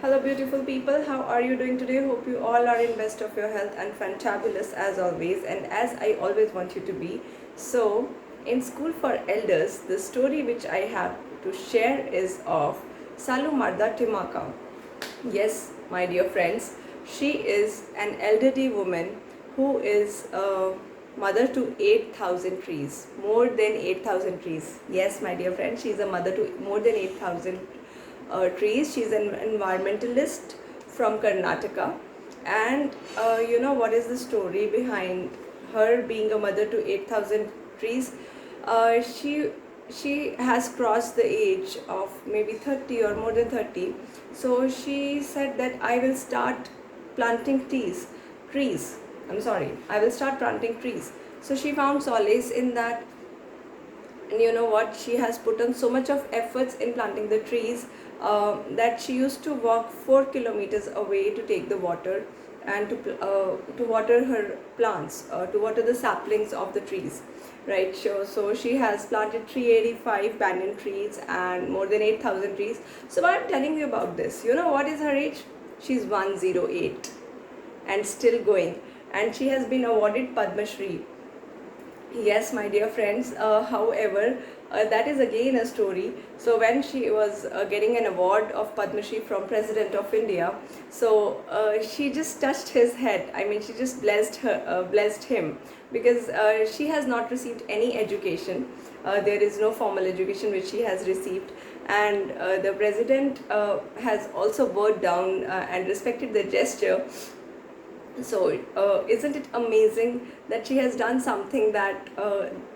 Hello beautiful people, how are you doing today? Hope you all are in best of your health and fantabulous as always, and as I always want you to be. So, in School for Elders, the story which I have to share is of Salu Marda Timaka. Yes, my dear friends, she is an elderly woman who is a mother to 8,000 trees, more than 8,000 trees. Yes, my dear friends, she is a mother to more than 8,000 trees. She's an environmentalist from Karnataka. And you know what is the story behind her being a mother to 8,000 trees? She has crossed the age of maybe 30 or more than 30. So she said that I will start planting trees. I'm sorry, I will start planting trees. So she found solace in that, and you know what, she has put on so much of efforts in planting the trees that she used to walk 4 kilometers away to take the water and to water her plants, to water the saplings of the trees, right? So she has planted 385 banyan trees and more than 8,000 trees. So why I'm telling you about this, you know what is her age? She's 108 and still going, and she has been awarded Padma Shri. Yes, my dear friends. However, that is again a story. So when she was getting an award of Padma Shri from President of India, so she just touched his head. I mean, she just blessed him, because she has not received any education. There is no formal education which she has received, and the president has also bowed down and respected the gesture. So isn't it amazing that she has done something that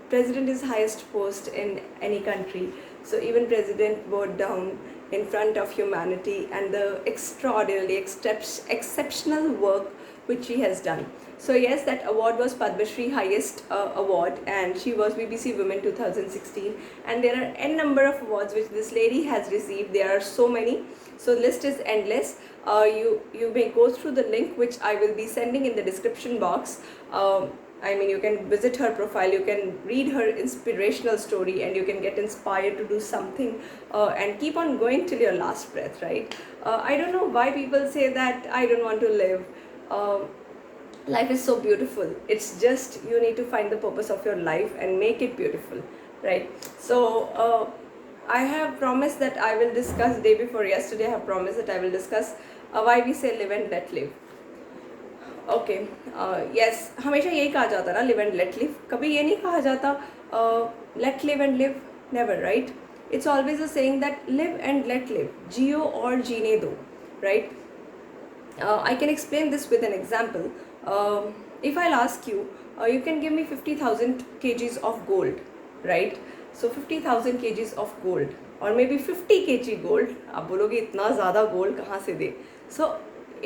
president is highest post in any country? So even president bowed down in front of humanity and the extraordinarily exceptional work which she has done. So yes, that award was Padma Shri, highest award, and she was BBC Women 2016. And there are n number of awards which this lady has received. There are so many. So list is endless. You may go through the link which I will be sending in the description box. I mean, you can visit her profile, you can read her inspirational story, and you can get inspired to do something and keep on going till your last breath, right? I don't know why people say that I don't want to live. Life is so beautiful. It's just you need to find the purpose of your life and make it beautiful, right? So I have promised that I will discuss, day before yesterday I have promised that I will discuss why we say live and let live. Okay, yes, हमेशा यही कहा जाता ना, live and let live. कभी ये नहीं कहा जाता let live and live, never, right? It's always a saying that live and let live, जियो और जीने दो, right? I can explain this with an example. If I'll ask you, you can give me 50,000 kgs of gold, right? So 50,000 kgs of gold, or maybe 50 kg gold. आप बोलोगे इतना ज़्यादा gold कहाँ से दे? So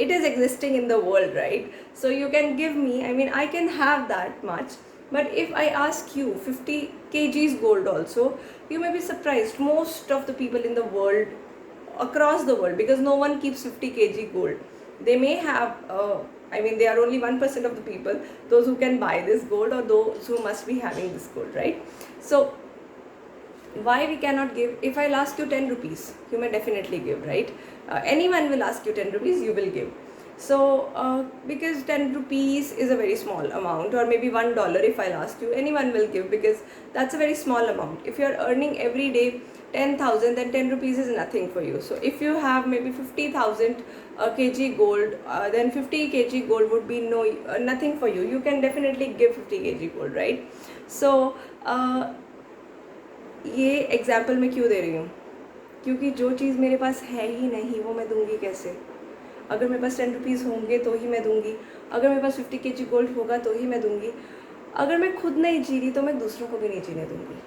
it is existing in the world, right? So you can give me, I mean, I can have that much. But if I ask you 50 kgs gold also, you may be surprised. Most of the people in the world, across the world, because no one keeps 50 kg gold. They may have, I mean, they are only 1% of the people, those who can buy this gold, or those who must be having this gold, right? So why we cannot give? If I'll ask you 10 rupees, you may definitely give, right? Anyone will ask you 10 rupees, you will give. So because 10 rupees is a very small amount, or maybe $1, if I'll ask you, anyone will give, because that's a very small amount. If you're earning every day 10,000, then 10 rupees is nothing for you. So if you have maybe 50,000 kg gold, then 50 kg gold would be nothing for you. You can definitely give 50 kg gold, right? So ये example मैं क्यों दे रही हूँ? क्योंकि जो चीज़ मेरे पास है ही नहीं, वो मैं दूंगी कैसे? अगर मेरे पास 10 रुपीज़ होंगे तो ही मैं दूंगी. अगर मेरे पास 50 kg गोल्ड होगा तो ही मैं दूंगी. अगर मैं खुद नहीं जी रही तो मैं दूसरों को भी नहीं जीने दूंगी.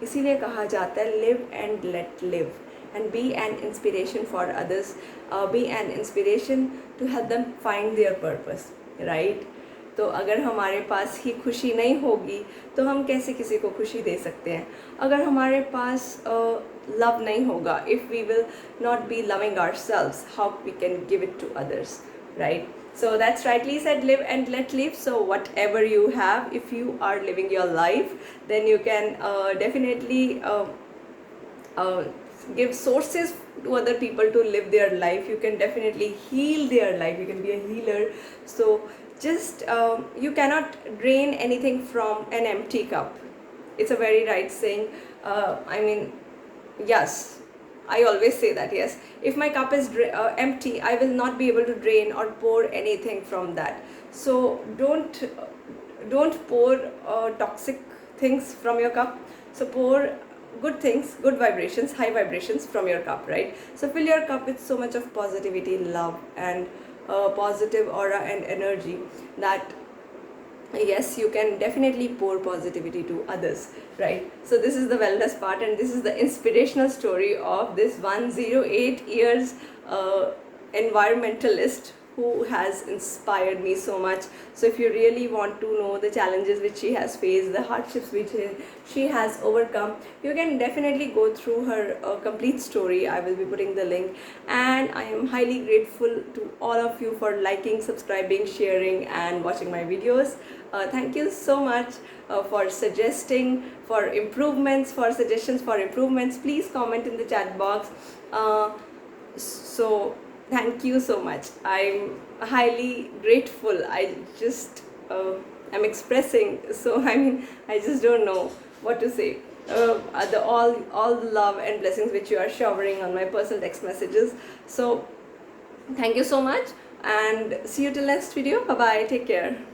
इसीलिए कहा जाता है live and let live, and be an inspiration for others, be an inspiration to help them find their purpose, right? तो अगर हमारे पास ही खुशी नहीं होगी तो हम कैसे किसी को खुशी दे सकते हैं? अगर हमारे पास लव नहीं होगा, if we will not be loving ourselves, how we can give it to others, right? So that's rightly said, live and let live. So whatever you have, if you are living your life, then you can definitely give sources to other people to live their life. You can definitely heal their life. You can be a healer. So just you cannot drain anything from an empty cup. It's a very right saying. I mean, yes, I always say that. Yes, if my cup is empty, I will not be able to drain or pour anything from that. So don't pour toxic things from your cup. So pour good things, good vibrations, high vibrations from your cup, right? So fill your cup with so much of positivity, love, and positive aura and energy that yes, you can definitely pour positivity to others, right? So this is the wellness part, and this is the inspirational story of this 108 years environmentalist who has inspired me so much. So if you really want to know the challenges which she has faced, the hardships which she has overcome, you can definitely go through her complete story. I will be putting the link, and I am highly grateful to all of you for liking, subscribing, sharing, and watching my videos. Thank you so much for suggesting, for improvements, for suggestions for improvements. Please comment in the chat box. So thank you so much. I'm highly grateful. I just I'm expressing. So I mean, I just don't know what to say. All the love and blessings which you are showering on my personal text messages. So thank you so much, and see you till next video. Bye bye. Take care.